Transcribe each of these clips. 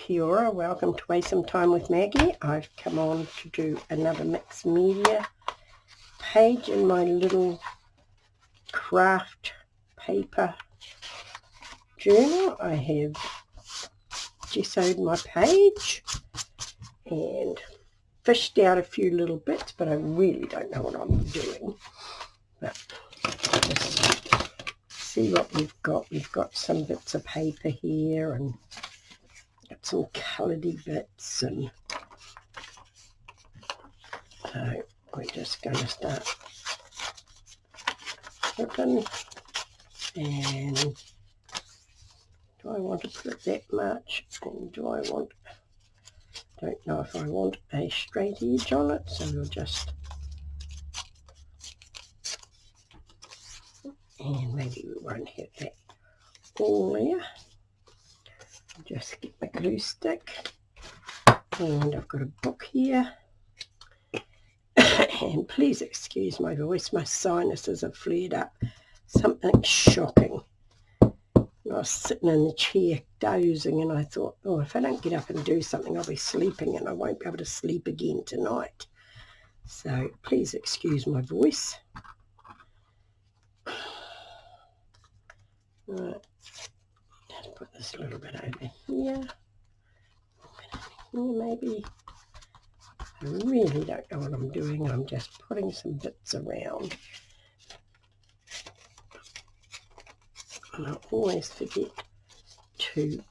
Kia ora, welcome to Waste Some Time with Maggie. I've come on to do another mixed media page in my little craft paper journal. I have gessoed my page and fished out a few little bits, but I really don't know what I'm doing. But just see what we've got. We've got some bits of paper here and got some coloured-y bits, and so we're just going to start flipping. And do I want to put that much? And do I want, don't know if I want a straight edge on it, so we'll just, and maybe we won't have that all there. Just get my glue stick, and I've got a book here. And please excuse my voice, my sinuses have flared up. Something shocking. I was sitting in the chair dozing, and I thought, oh, if I don't get up and do something, I'll be sleeping and I won't be able to sleep again tonight. So please excuse my voice. Right. Let's put this a little bit over here. Maybe. I really don't know what I'm doing. I'm just putting some bits around. And I always forget to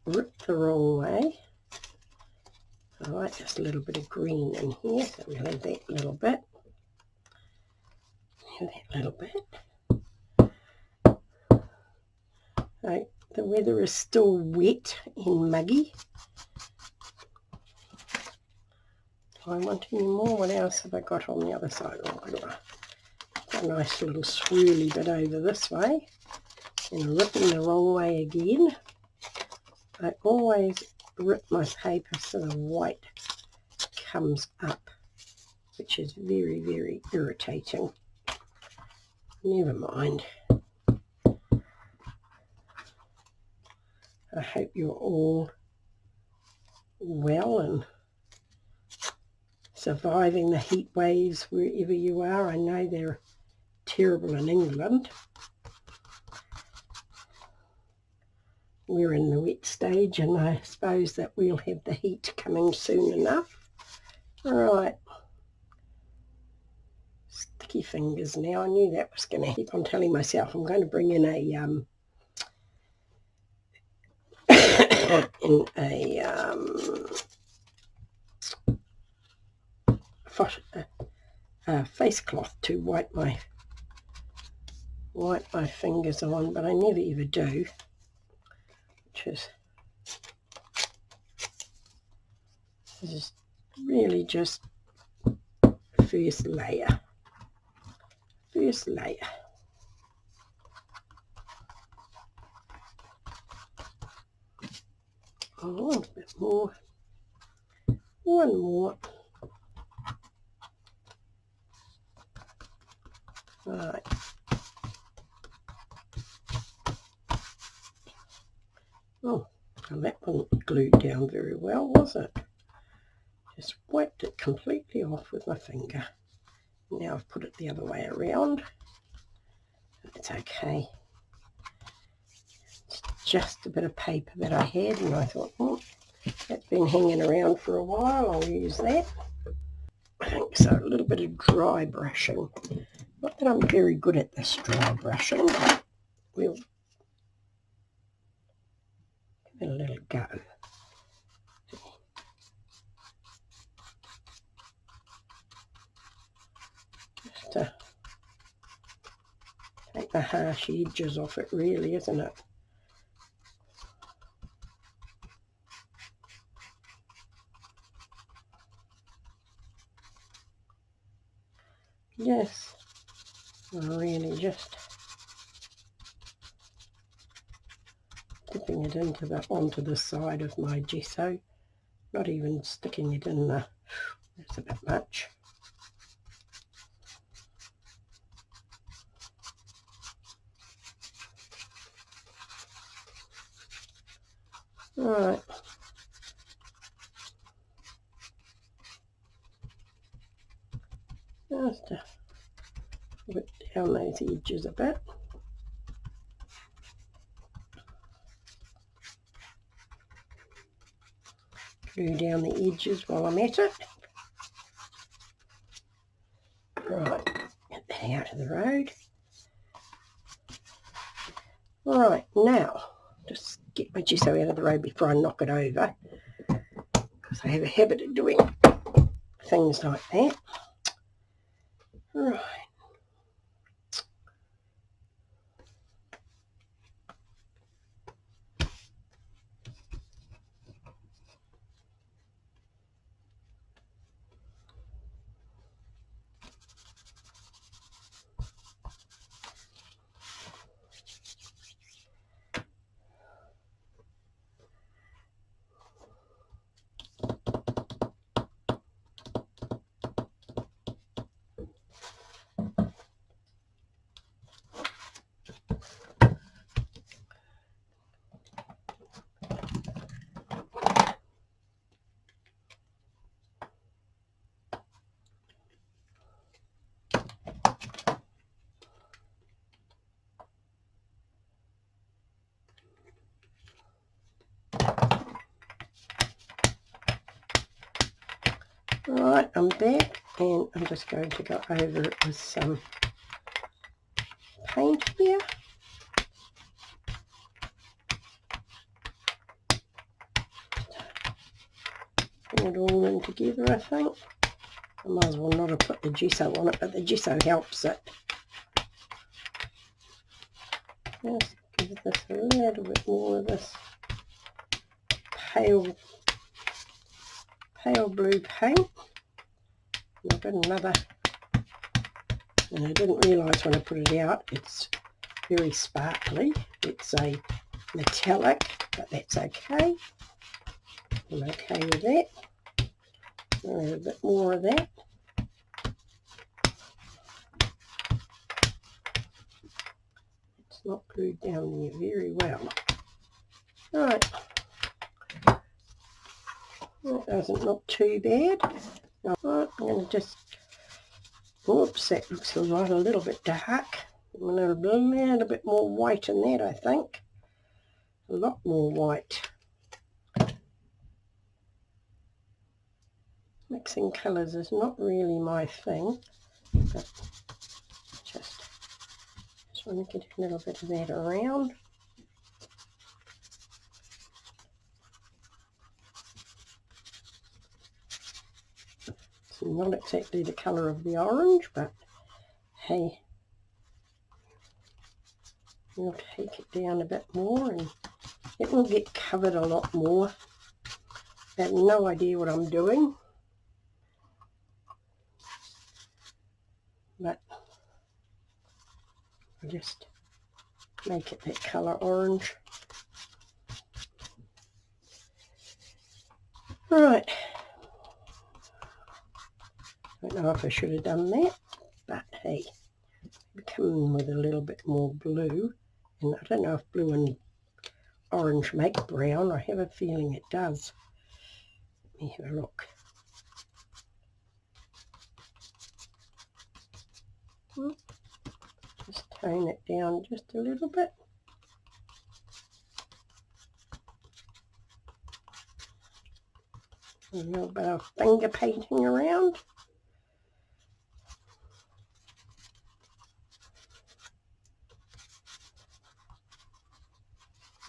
rip the wrong way. I like just a little bit of green in here, so we'll have that little bit. Have that little bit. So the weather is still wet and muggy. Do I want any more? What else have I got on the other side? Oh, I've got a nice little swirly bit over this way, and ripping the wrong way again. I always rip my paper so the white comes up, which is very, very irritating. Never mind. I hope you're all well and surviving the heat waves wherever you are. I know they're terrible in England. We're in the wet stage, and I suppose that we'll have the heat coming soon enough. Right. Sticky fingers now. I knew that was going to keep on telling myself I'm going to bring in a face cloth to wipe my fingers on, but I never ever do, which is, this is really just first layer. Oh, a bit more, one more. Right. Oh, well, that wasn't glued down very well, was it? Just wiped it completely off with my finger. Now I've put it the other way around. It's okay. It's just a bit of paper that I had, and I thought, oh, that's been hanging around for a while, I'll use that. I think so, a little bit of dry brushing. Not that I'm very good at this dry brushing, but we'll give it a little go. Just to take the harsh edges off it, really, isn't it? Yes, really just dipping it onto the side of my gesso, not even sticking it in the, that's a bit much. Right. Just to whip down those edges a bit. Glue down the edges while I'm at it. Right, get that out of the road. Right, now, just get my gesso out of the road before I knock it over, because I have a habit of doing things like that. Right. Right, I'm back, and I'm just going to go over it with some paint here. Bring it all in together, I think. I might as well not have put the gesso on it, but the gesso helps it. Just give this a little bit more of this pale blue paint. And I've got another, and I didn't realise when I put it out, it's very sparkly. It's a metallic, but that's okay. I'm okay with that. I'll add a bit more of that. It's not glued down there very well. Right. That doesn't look too bad. Right, I'm going to just, oops, that looks a little bit dark. A little bit more white in that, I think. A lot more white. Mixing colours is not really my thing, but just want to get a little bit of that around. It's not exactly the colour of the orange, but hey, we'll take it down a bit more and it will get covered a lot more. I have no idea what I'm doing, but I'll just make it that colour orange. Right, I don't know if I should have done that, but hey, we come in with a little bit more blue, and I don't know if blue and orange make brown. I have a feeling it does. Let me have a look. Just tone it down just a little bit. A little bit of finger painting around.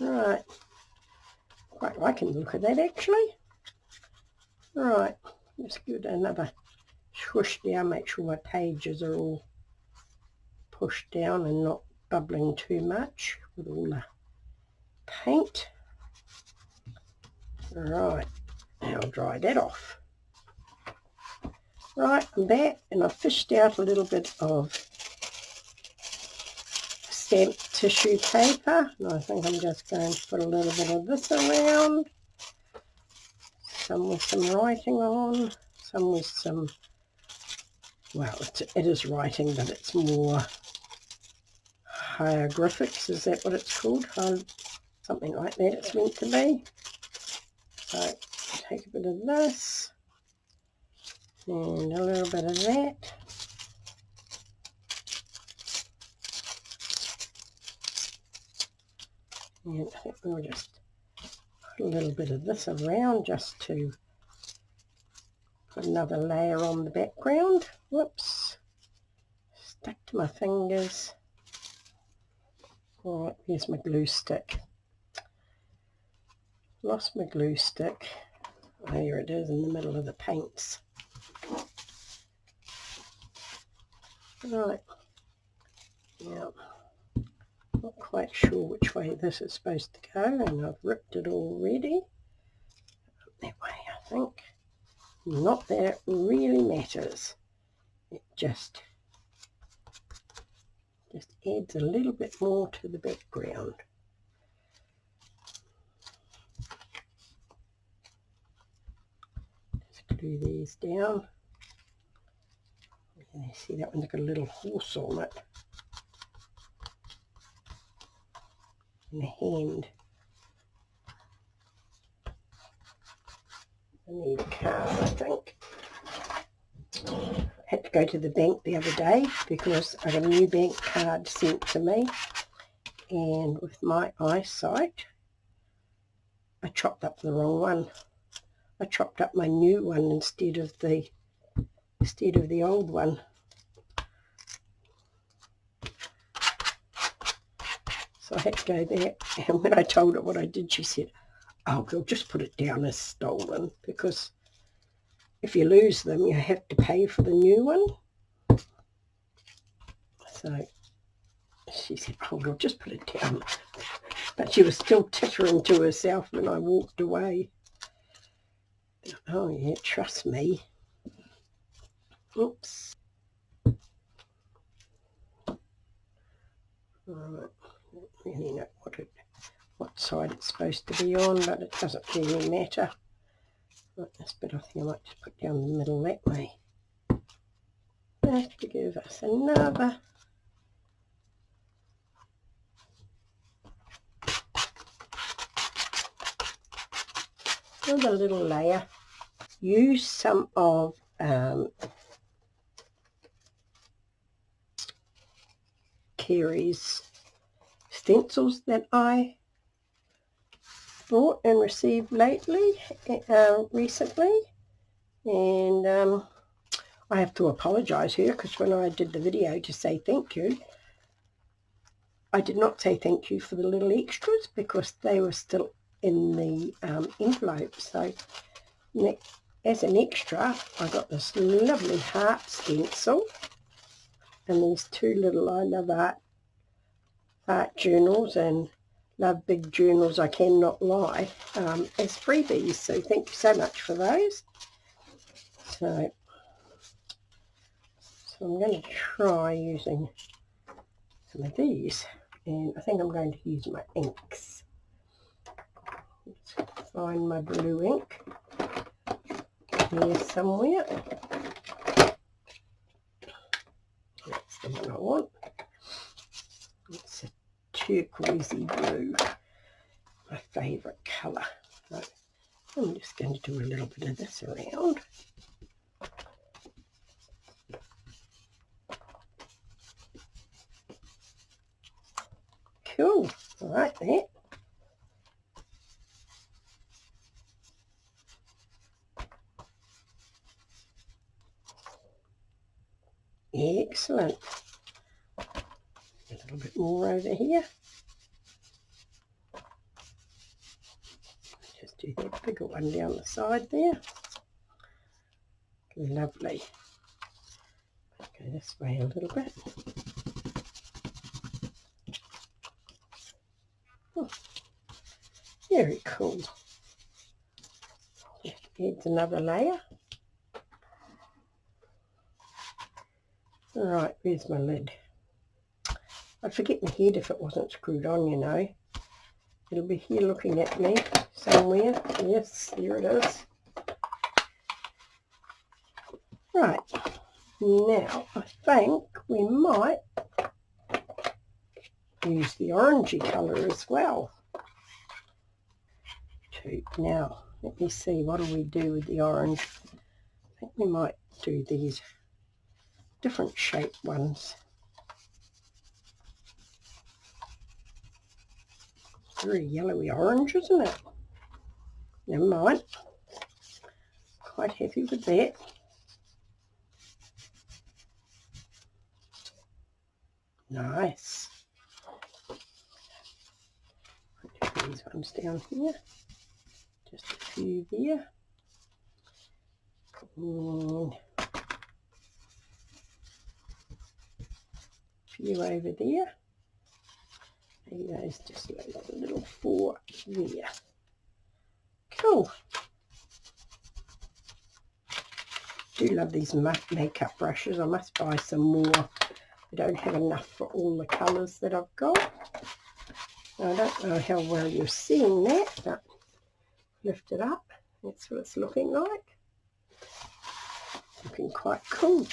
Right, quite liking the look of that actually. Right, just give it another swoosh down, make sure my pages are all pushed down and not bubbling too much with all the paint. Right, now I'll dry that off. Right, I'm back and I've fished out a little bit of stamped tissue paper, and I think I'm just going to put a little bit of this around, some with some writing on, some with some, well, it is writing, but it's more hieroglyphics, is that what it's called? Something like that it's meant to be. So take a bit of this and a little bit of that. And I think we'll just put a little bit of this around just to put another layer on the background. Whoops, stuck to my fingers. All right, here's my glue stick. Lost my glue stick. Oh, here it is in the middle of the paints. Right, now not quite sure which way this is supposed to go, and I've ripped it already. That way, I think. Not that it really matters. It just adds a little bit more to the background. Just glue these down. And you see that one's got a little horse on it. And a hand. I need a card, I think. I had to go to the bank the other day because I got a new bank card sent to me, and with my eyesight I chopped up the wrong one. I chopped up my new one instead of the old one. So I had to go there, and when I told her what I did, she said, "Oh, girl, just put it down as stolen, because if you lose them, you have to pay for the new one." So she said, "Oh, girl, just put it down." But she was still tittering to herself when I walked away. Oh, yeah, trust me. Oops. Right. I don't really know what side it's supposed to be on, but it doesn't really matter. Right, this bit I think I might just put down the middle that way. Just to give us another little layer. Use some of Carrie's stencils that I bought and received recently, and I have to apologize here because when I did the video to say thank you, I did not say thank you for the little extras because they were still in the envelope. So as an extra, I got this lovely heart stencil and these two little I Love art journals and Love Big journals, I Cannot Lie, as freebies. So thank you so much for those. So I'm going to try using some of these, and I think I'm going to use my inks. Let's find my blue ink here somewhere. That's the one I want. It's a turquoisey blue, my favourite colour. So I'm just going to do a little bit of this around. Cool, like that. Excellent. A little bit more over here. Just do that bigger one down the side there. Lovely. Go this way a little bit. Oh, very cool. Just adds another layer. Right, where's my lid? I'd forget my head if it wasn't screwed on, you know. It'll be here looking at me somewhere. Yes, here it is. Right, now I think we might use the orangey colour as well. Now, Let me see, what do we do with the orange? I think we might do these different shaped ones. Very yellowy orange, isn't it? Never mind. Quite happy with that. Nice. Put these ones down here. Just a few there. And a few over there. Maybe those just like a little 4 there. Cool. I do love these makeup brushes. I must buy some more. I don't have enough for all the colours that I've got. I don't know how well you're seeing that, but lift it up. That's what it's looking like. Looking quite cool.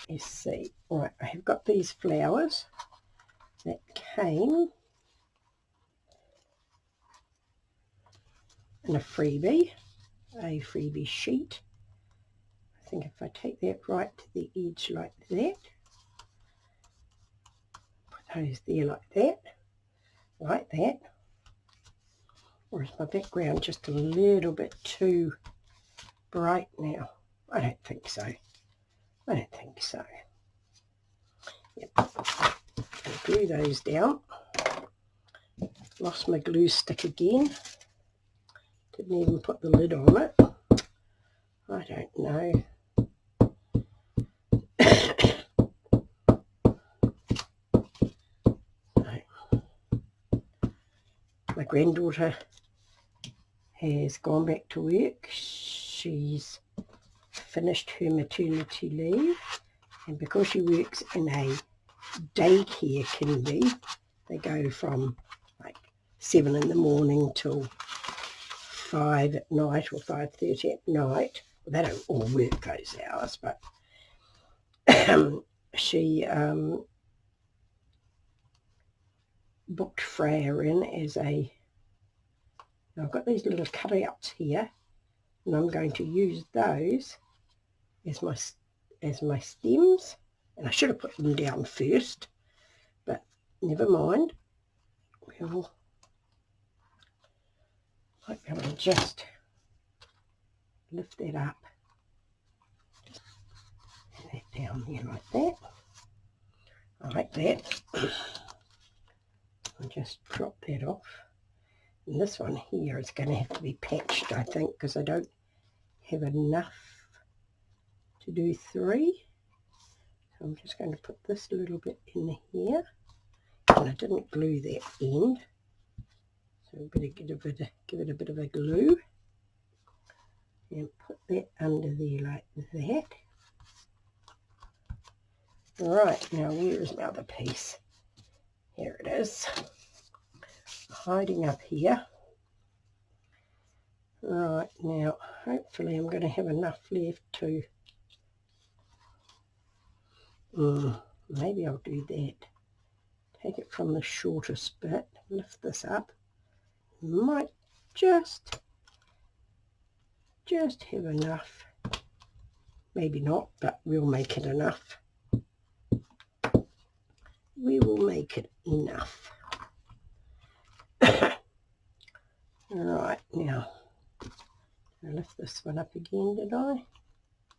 You see, right, I have got these flowers that came in a freebie sheet. I think if I take that right to the edge like that, put those there like that. Or is my background just a little bit too bright now? I don't think so. I don't think so. Yep. I'll glue those down. Lost my glue stick again. Didn't even put the lid on it. I don't know. My granddaughter has gone back to work. She's finished her maternity leave, and because she works in a daycare kindy, they go from like 7 in the morning till 5 at night or 5:30 at night. Well, they don't all work those hours, but she booked Freya in as a, I've got these little cutouts here, and I'm going to use those as my stems, and I should have put them down first, but never mind. We'll might be able to just lift that up, just put that down there like that. I like that. I'll just drop that off. And this one here is going to have to be patched, I think, because I don't have enough to do 3. So I'm just going to put this little bit in here. And I didn't glue that end, so I better give it a bit of a glue. And put that under there like that. Right, now where is my other piece? Here it is, hiding up here. Right, now hopefully I'm going to have enough left to, maybe I'll do that. Take it from the shortest bit, lift this up. Might just have enough. Maybe not, but we'll make it enough. We will make it enough. Right, now I lift this one up again, did I?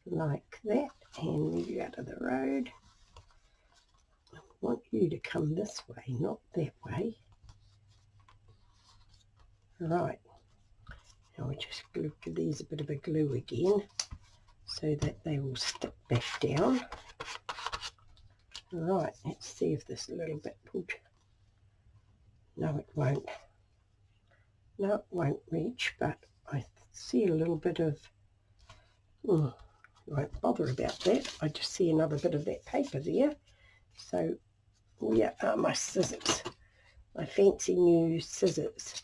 Like that, and move you out of the road. I want you to come this way, not that way. Right, now we just give these a bit of a glue again so that they will stick back down. Right, let's see if this little bit pulled. No, it won't. No, it won't reach, but I see a little bit of, I won't bother about that. I just see another bit of that paper there. So where are my scissors? My fancy new scissors.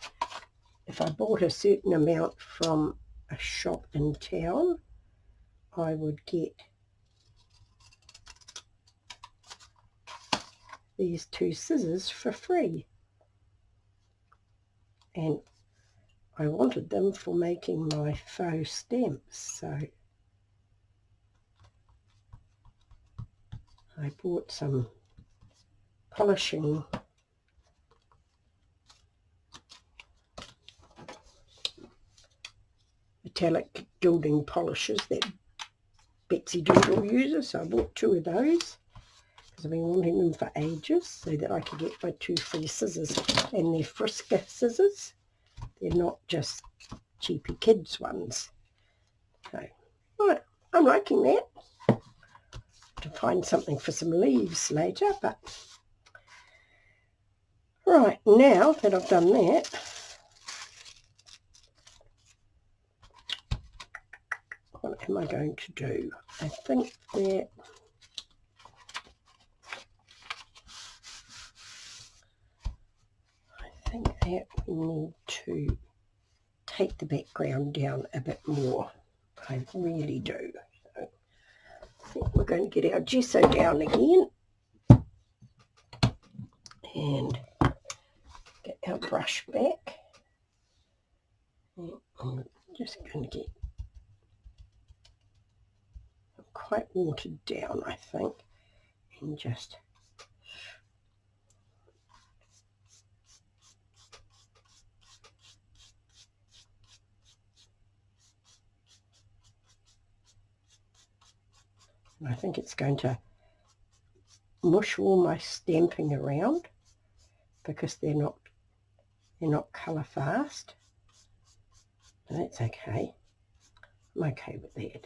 If I bought a certain amount from a shop in town, I would get these 2 scissors for free. And I wanted them for making my faux stamps, so I bought some polishing metallic gilding polishes that Betsy Doodle uses. So I bought 2 of those because I've been wanting them for ages, so that I could get my 2 free scissors, and they're Frisker scissors. They're not just cheapy kids ones. So, right, I'm liking that. To find something for some leaves later, but right, now that I've done that, what am I going to do? I think that we need to take the background down a bit more. I really do. So I think we're going to get our gesso down again and get our brush back. And I'm just going to get quite watered down, I think, and just I think it's going to mush all my stamping around because they're not colour fast. And that's okay. I'm okay with that.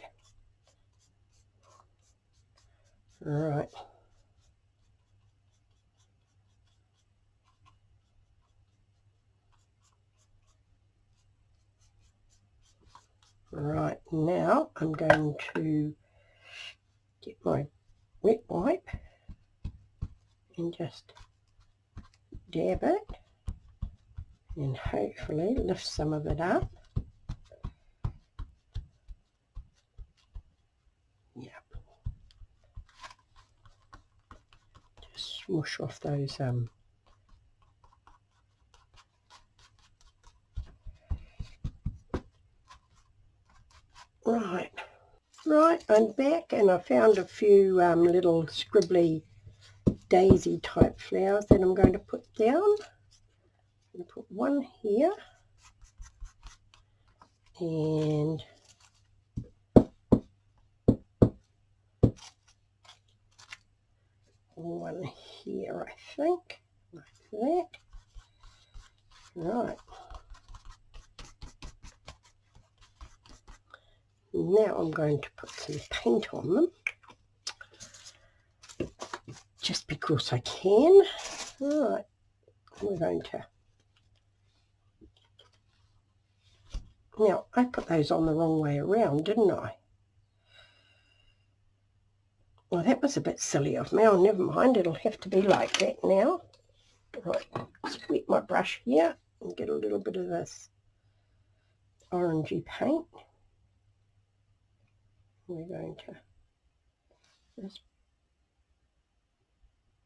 Right. Right, now I'm going to get my wet wipe and just dab it and hopefully lift some of it up. Yeah. Just smoosh off those Right, I'm back and I found a few little scribbly daisy type flowers that I'm going to put down. I'm going to put one here and one here, I think, like that. Right. Now I'm going to put some paint on them, just because I can. Right, we're going to... Now, I put those on the wrong way around, didn't I? Well, that was a bit silly of me. Oh, never mind, it'll have to be like that now. Right, just wet my brush here and get a little bit of this orangey paint. We're going to just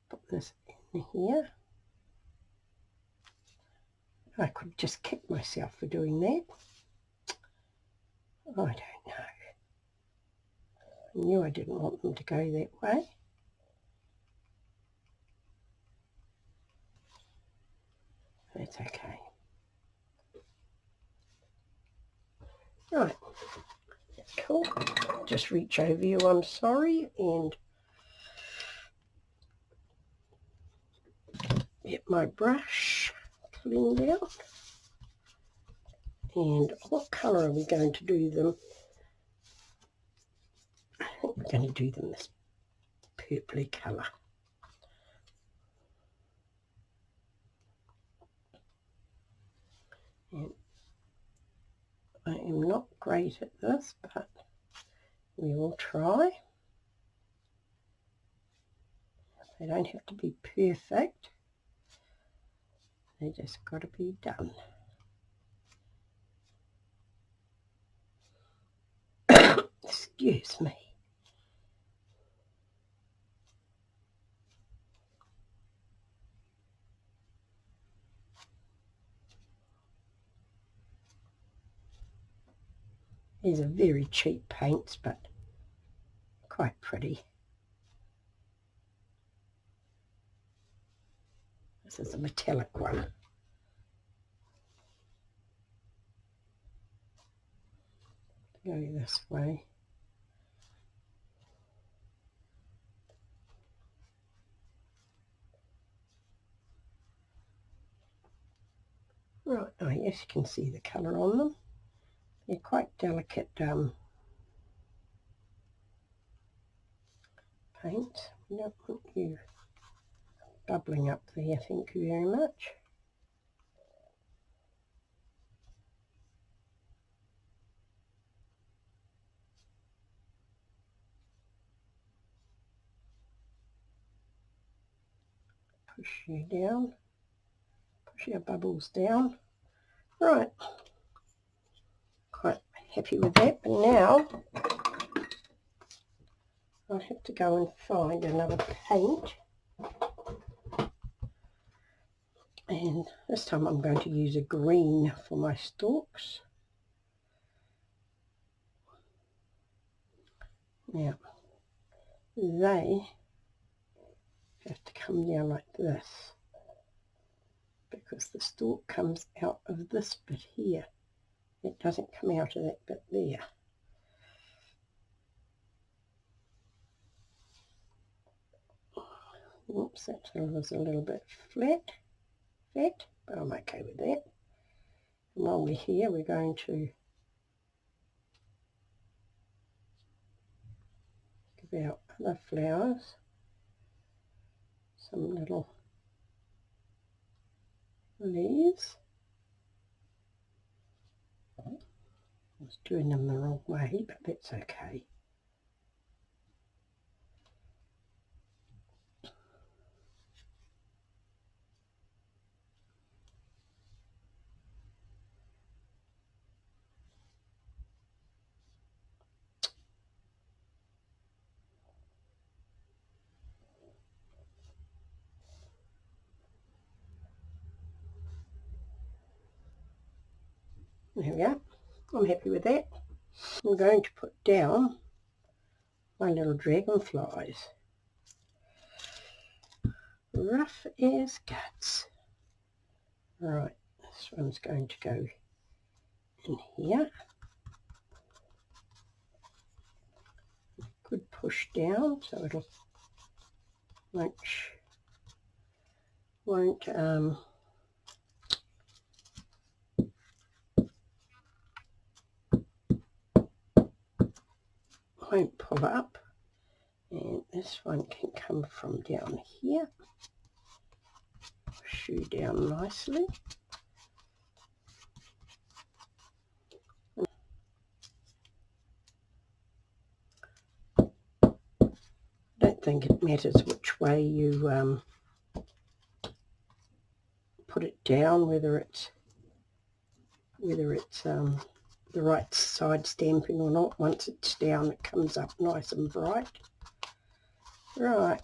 put this in here. I could just kick myself for doing that. I don't know. I knew I didn't want them to go that way. That's okay. Right, that's cool. Just reach over you, I'm sorry, and get my brush cleaned out. And what colour are we going to do them? I think we're going to do them this purpley colour. And I am not great at this, but we will try. They don't have to be perfect. They just got to be done. Excuse me. These are very cheap paints, but quite pretty. This is a metallic one. Go this way. Right, oh yes, you can see the colour on them. They're quite delicate paint. We don't want you bubbling up there, thank you very much. Push you down, push your bubbles down. Right, quite happy with that, but now I have to go and find another paint, and this time I'm going to use a green for my stalks. Now they have to come down like this because the stalk comes out of this bit here. It doesn't come out of that bit there. Oops, that was a little bit fat, but I'm okay with that. And while we're here, we're going to give our other flowers some little leaves. I was doing them the wrong way, but that's okay. There we go. I'm happy with that. I'm going to put down my little dragonflies. Rough as guts. Right, this one's going to go in here. Good push down so it'll won't pull up, and this one can come from down here, push you down nicely. I don't think it matters which way you put it down, whether it's the right side stamping or not. Once it's down, it comes up nice and bright. Right,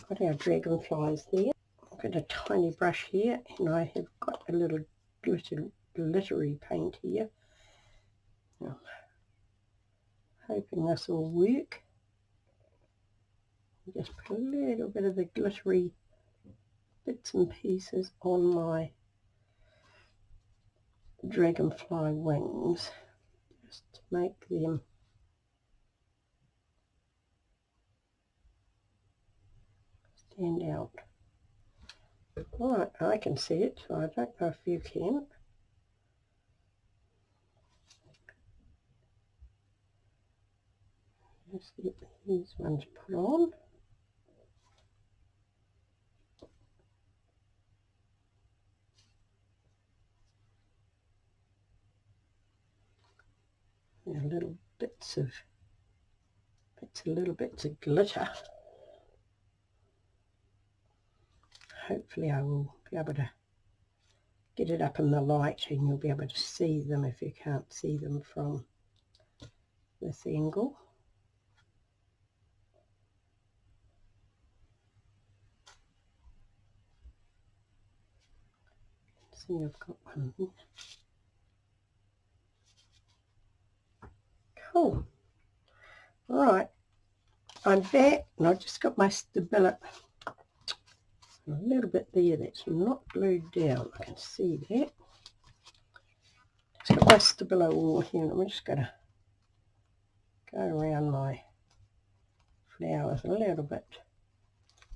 got our dragonflies there. I've got a tiny brush here, and I have got a little glittery paint here. I'm hoping this will work. Just put a little bit of the glittery bits and pieces on my dragonfly wings, just to make them stand out. Right, I can see it, so I don't know if you can. Just get these ones put on. Now little bits of glitter. Hopefully I will be able to get it up in the light and you'll be able to see them if you can't see them from this angle. See, I've got one. Oh, right. I'm back and I just got my Stabilo. A little bit there that's not glued down. I can see that. Just got my Stabilo all here and I'm just going to go around my flowers a little bit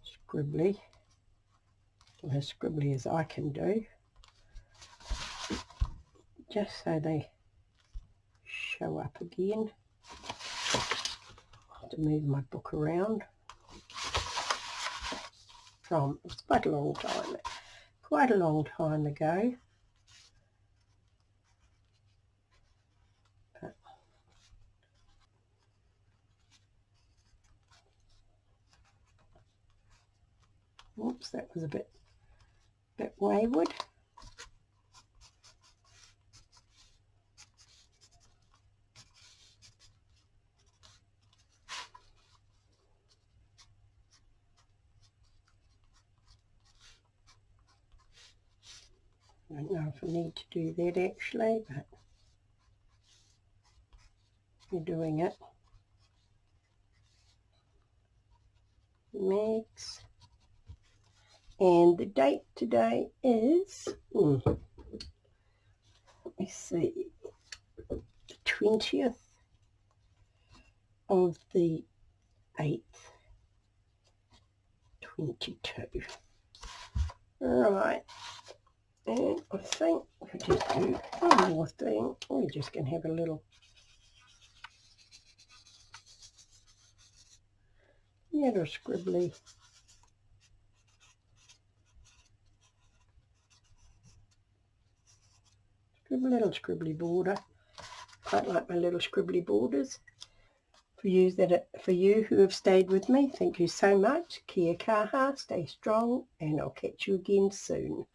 scribbly, or as scribbly as I can do, just so they show up again. I have to move my book around. It's quite a long time ago. But oops, that was a bit wayward. I don't know if I need to do that actually, but you're doing it. Mags. And the date today is, let me see, the 20th of the 8th, 22. Right. And I think we'll just do one more thing. We're just going to have a little scribbly. Little scribbly border. Quite like my little scribbly borders. For you who have stayed with me, thank you so much. Kia kaha, stay strong, and I'll catch you again soon.